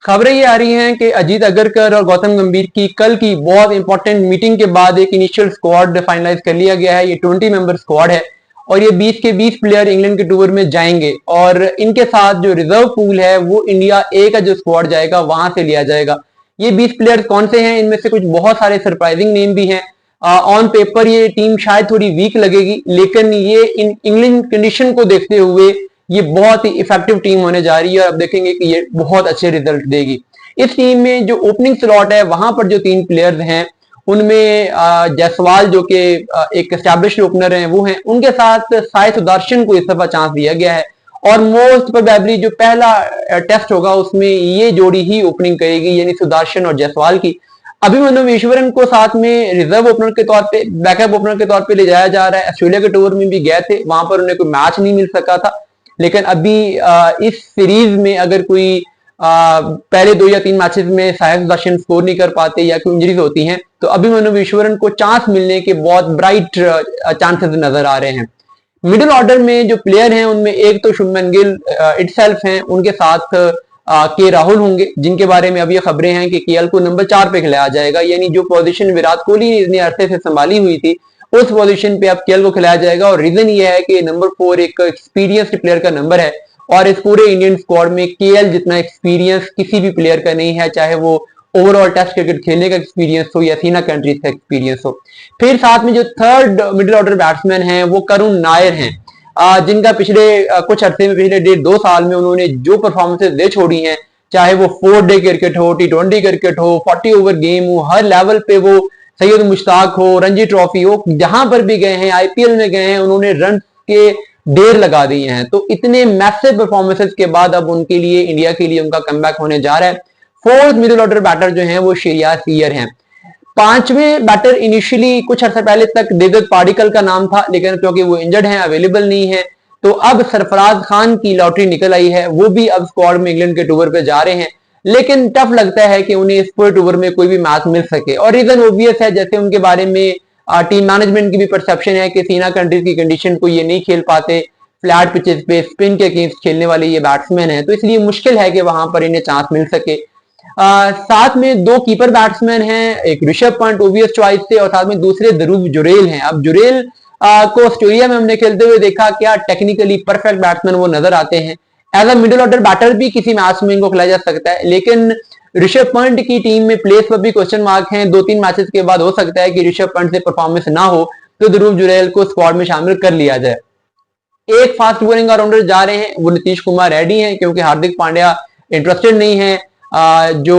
खबरें ये आ रही हैं कि अजीत अगरकर और गौतम गंभीर की कल की बहुत इंपॉर्टेंट मीटिंग के बाद एक इनिशियल स्क्वाड फाइनलाइज कर लिया गया है। ये 20 मेंबर स्क्वाड है और ये 20 के 20 प्लेयर इंग्लैंड के टूर में जाएंगे और इनके साथ जो रिजर्व पूल है वो इंडिया ए का जो स्क्वाड जाएगा वहां से लिया जाएगा। ये 20 प्लेयर्स कौन से हैं? इनमें से कुछ बहुत सारे सरप्राइजिंग नेम भी हैं। ऑन पेपर ये टीम शायद थोड़ी वीक लगेगी, लेकिन ये इन इंग्लैंड कंडीशन को देखते हुए ये बहुत ही इफेक्टिव टीम होने जा रही है और अब देखेंगे कि ये बहुत अच्छे रिजल्ट देगी। इस टीम में जो ओपनिंग स्लॉट है वहां पर जो 3 प्लेयर्स हैं उनमें जायसवाल जो कि एक एस्टैब्लिश्ड ओपनर हैं वो हैं, उनके साथ साई सुदर्शन को इस दफा चांस दिया गया है और मोस्ट प्रोबेबली जो पहला टेस्ट होगा उसमें ये जोड़ी ही ओपनिंग करेगी, यानी सुदर्शन और जायसवाल की। अभिमन्यु ईश्वरन को साथ में रिजर्व ओपनर के तौर पे, बैकअप ओपनर के तौर पे ले जाया जा रहा है। ऑस्ट्रेलिया के टूर में भी गए थे, वहां पर उन्हें कोई मैच नहीं मिल सका था, लेकिन अभी इस सीरीज में अगर कोई पहले 2 या 3 मैचेस में साहिब दर्शन स्कोर नहीं कर पाते या कोई इंजरीज होती हैं तो अभिमन्यु ईश्वरन को चांस मिलने के बहुत ब्राइट चांसेस नजर आ रहे हैं। मिडिल ऑर्डर में जो प्लेयर हैं उनमें एक तो शुभमन गिल इटसेल्फ हैं, उनके साथ के राहुल होंगे, जिनके बारे में अब ये खबरें हैं कि केएल को नंबर 4 पे खिलाया जाएगा, यानी जो पोजीशन विराट कोहली ने इतने अरसे से संभाली हुई थी उस पोजीशन पे अब केएल को खिलाया जाएगा। और रीजन ये है कि नंबर 4 एक एक्सपीरियंस्ड प्लेयर का नंबर है और इस पूरे इंडियन स्क्वाड में केएल जितना एक्सपीरियंस किसी भी प्लेयर का नहीं है, चाहे वो ओवरऑल टेस्ट क्रिकेट खेलने का एक्सपीरियंस हो या सीना कंट्रीज का एक्सपीरियंस हो। फिर साथ में जो थर्ड मिडिल ऑर्डर बैट्समैन हैं वो करुण नायर हैं, जिनका पिछले कुछ अरसे में, पिछले 1.5-2 साल में उन्होंने जो परफॉर्मेंसेज दे छोड़ी हैं, चाहे वो 4 डे क्रिकेट हो, T20 क्रिकेट हो, 40 ओवर गेम हो, हर लेवल पे वो सैयद मुश्ताक हो, रणजी ट्रॉफी हो, जहां पर भी गए हैं, आईपीएल में गए हैं, उन्होंने रन के ढेर लगा दिए हैं। तो इतने मैसिव परफॉर्मेंसेस के बाद अब उनके लिए, इंडिया के लिए उनका कमबैक होने जा रहा है। फोर्थ मिडिल ऑर्डर बैटर जो हैं वो श्रेयस अय्यर हैं। 5वें बैटर इनिशियली कुछ अर्सा पहले तक देवदत्त पाडिक्कल का नाम था, लेकिन क्योंकि वो इंजर्ड हैं, अवेलेबल नहीं है, तो अब सरफराज खान की लॉटरी निकल आई है। वो भी अब स्क्वाड में इंग्लैंड के टूर पे जा रहे हैं, लेकिन टफ लगता है कि उन्हें इस पूरे टूर में कोई भी मैच मिल सके। और रीजन ओबियस है, जैसे उनके बारे में टीम मैनेजमेंट की भी परसेप्शन है कि सीना कंट्रीज की कंडीशन को ये नहीं खेल पाते, फ्लैट पिचेस पे स्पिन के अगेंस्ट खेलने वाले ये बैट्समैन है, तो इसलिए मुश्किल है कि वहां पर इन्हें चांस मिल सके। साथ में 2 कीपर बैट्समैन हैं, एक ऋषभ पंत ओबियस चॉइस थे और साथ में दूसरे ध्रुव जुरेल हैं। अब जुरेल को ऑस्ट्रेलिया में हमने खेलते हुए देखा, क्या टेक्निकली परफेक्ट बैट्समैन वो नजर आते हैं। As a middle order batter भी किसी मैच में इनको खिलाया जा सकता है, लेकिन ऋषभ पंत की टीम में प्लेस पर भी क्वेश्चन मार्क हैं। 2-3 मैचेस के बाद हो सकता है कि ऋषभ पंत से परफॉर्मेंस ना हो तो ध्रुव जुरेल को स्क्वाड में शामिल कर लिया जाए। एक फास्ट बॉलिंग ऑलराउंडर जा रहे हैं, वो नीतीश कुमार रेड्डी हैं, क्योंकि हार्दिक पांड्या इंटरेस्टेड नहीं है। जो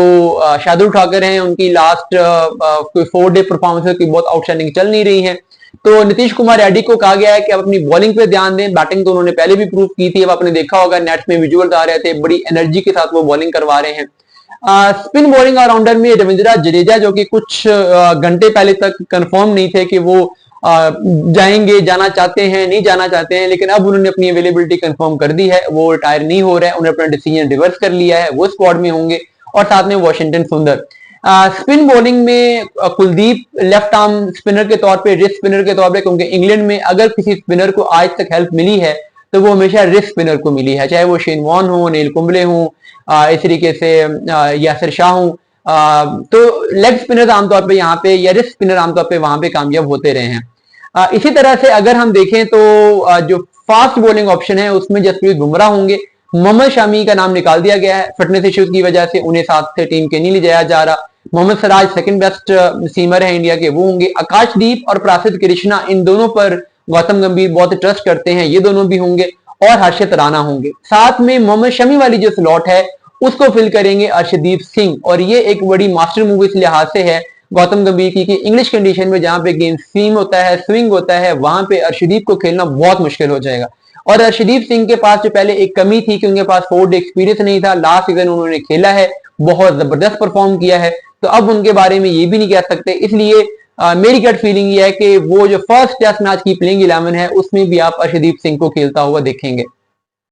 शार्दुल ठाकुर हैं उनकी लास्ट कोई 4 डे परफॉर्मेंस की बहुत आउटस्टैंडिंग चल नहीं रही है, तो नीतीश कुमार रेड्डी को कहा गया है कि अब अपनी बॉलिंग पे ध्यान दें। बैटिंग तो उन्होंने पहले भी प्रूव की थी, अब आपने देखा होगा नेट में विजुअल्स आ रहे थे, बड़ी एनर्जी के साथ वो बॉलिंग करवा रहे हैं। स्पिन बॉलिंग ऑलराउंडर में रविंद्र जडेजा, जो कि कुछ घंटे पहले तक कंफर्म नहीं थे कि वो जाएंगे, जाना चाहते हैं, नहीं जाना चाहते हैं, लेकिन अब उन्होंने अपनी अवेलेबिलिटी कंफर्म कर दी है, वो रिटायर नहीं हो रहा है, उन्होंने अपना डिसीजन रिवर्स कर लिया है, वो स्क्वाड में होंगे। और साथ में वॉशिंगटन सुंदर। स्पिन बॉलिंग में कुलदीप लेफ्ट आर्म स्पिनर के तौर पे, रिस्ट स्पिनर के तौर पे, क्योंकि इंग्लैंड में अगर किसी स्पिनर को आज तक हेल्प मिली है तो वो हमेशा रिस्ट स्पिनर को मिली है, चाहे वो शेन वॉर्न हो, नील कुंबले हो, इस तरीके से यासिर शाह हो। तो लेग स्पिनर आमतौर पे यहाँ पे या रिस्ट स्पिनर आमतौर पे वहां पे कामयाब होते रहे हैं। इसी तरह से अगर हम देखें तो जो फास्ट बॉलिंग ऑप्शन है उसमें जसप्रीत बुमराह होंगे। मोहम्मद शमी का नाम निकाल दिया गया है, फिटनेस इश्यूज की वजह से उन्हें साथ से टीम के नहीं ले जाया जा रहा। Mohammed Siraj second best seamer है इंडिया के, वो होंगे। आकाशदीप और प्रासिद कृष्णा, इन दोनों पर गौतम गंभीर बहुत ट्रस्ट करते हैं, ये दोनों भी होंगे। और हर्षित राणा होंगे। साथ में मोहम्मद शमी वाली जो स्लॉट है उसको फिल करेंगे अर्शदीप सिंह, और ये एक बड़ी मास्टर मूव इस लिहाज से है गौतम गंभीर की कि इंग्लिश कंडीशन में जहां पे गेम सीम होता है, स्विंग होता है, वहां पे अर्शदीप को खेलना बहुत मुश्किल हो जाएगा। और अर्शदीप सिंह के पास जो पहले एक कमी थी कि उनके पास 4 डे एक्सपीरियंस नहीं था, लास्ट सीजन उन्होंने खेला है, बहुत जबरदस्त परफॉर्म किया है, तो अब उनके बारे में ये भी नहीं कह सकते। इसलिए मेरी गट फीलिंग ये है कि वो जो फर्स्ट टेस्ट मैच की प्लेइंग 11 है उसमें भी आप अर्शदीप सिंह को खेलता हुआ देखेंगे।